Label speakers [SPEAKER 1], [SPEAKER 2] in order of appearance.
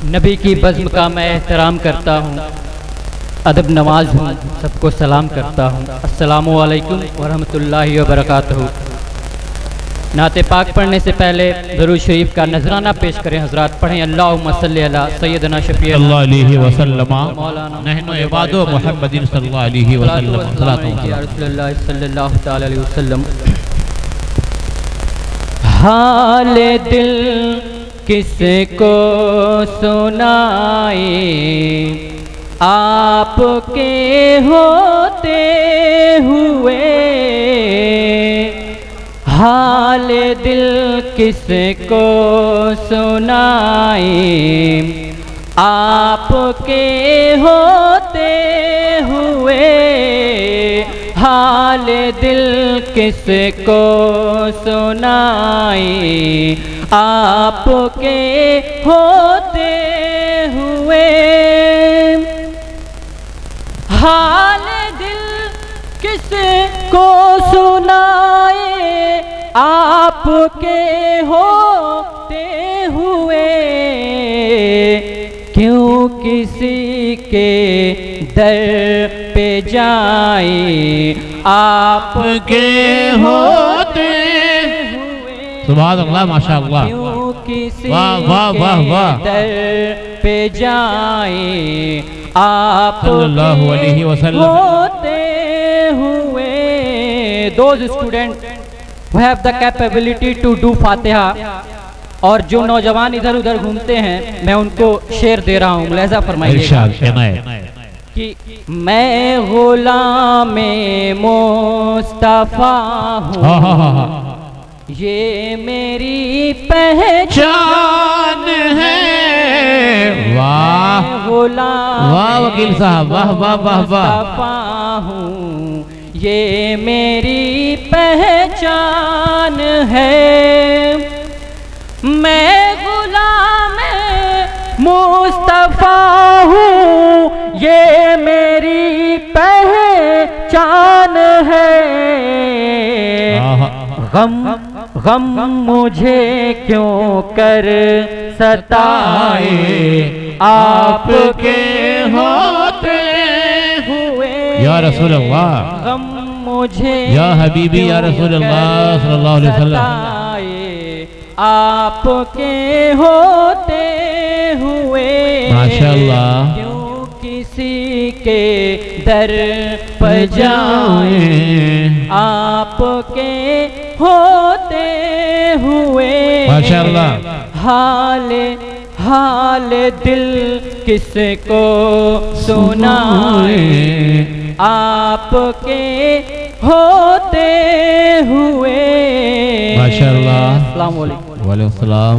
[SPEAKER 1] नबी की बज़्म का मैं एहतराम करता हूँ, अदब नवाज हूँ, सबको सलाम करता हूँ। अस्सलामु अलैकुम वरहमतुल्लाहि वबरकातुहू। नाते पाक पढ़ने से पहले दरूद शरीफ का नजराना पेश करें हजरात। पढ़ें अल्लाहुम्मा सल्ली अला सय्यदना शफीअना
[SPEAKER 2] अलैहि वसल्लम नहनु इबादु मुहम्मदिन सल्लल्लाहु अलैहि वसल्लम
[SPEAKER 1] सल्लल्लाहु तआला अलैहि वसल्लम। हाल दिल किसको सुनाए, आपके होते हुए। हाल दिल किसको सुनाए, आपके होते हुए। हाल दिल किसको सुनाए, आपके होते हुए। हाल दिल किसको सुनाए, आपके होते हुए। क्यों किसी के दर पे जाए, आपके होते हुए।
[SPEAKER 2] सुभान अल्लाह, माशाअल्लाह।
[SPEAKER 1] क्यों किसी
[SPEAKER 2] वाह वाह वाह वाह।
[SPEAKER 1] के दर पे जाए, आप
[SPEAKER 2] सल्लल्लाहु अलैहि वसल्लम
[SPEAKER 1] होते हुए। Those students who have the capability to do फातिहा, और जो नौजवान इधर उधर घूमते हैं, मैं उनको शेर दे रहा हूँ, मुलाहिज़ा फरमाइएगा कि मैं गुलामे मुस्तफ़ा हूँ, ये मेरी पहचान है।
[SPEAKER 2] वाह
[SPEAKER 1] गुलाम
[SPEAKER 2] वाह वकील साहब, वाह वाह वाह वाह।
[SPEAKER 1] मुस्तफ़ा हूँ, ये मेरी पहचान है। मैं गुलाम मुस्तफ़ा हूँ, ये मेरी पहचान है। गम मुझे क्यों कर सताए, आपके होते हुए।
[SPEAKER 2] या रसूल अल्लाह,
[SPEAKER 1] गम मुझे
[SPEAKER 2] या हबीबी या रसूल अल्लाह सल्लल्लाहु अलैहि वसल्लम,
[SPEAKER 1] आपके होते हुए।
[SPEAKER 2] माशाअल्लाह।
[SPEAKER 1] क्यों किसी के दर पर जाए, आपके होते हुए।
[SPEAKER 2] माशाअल्लाह।
[SPEAKER 1] हाल दिल किसको सुनाए, आपके होते हुए।
[SPEAKER 2] माशाअल्लाह।
[SPEAKER 1] अस्सलाम वालेकुम।
[SPEAKER 2] वालेकुम सलाम।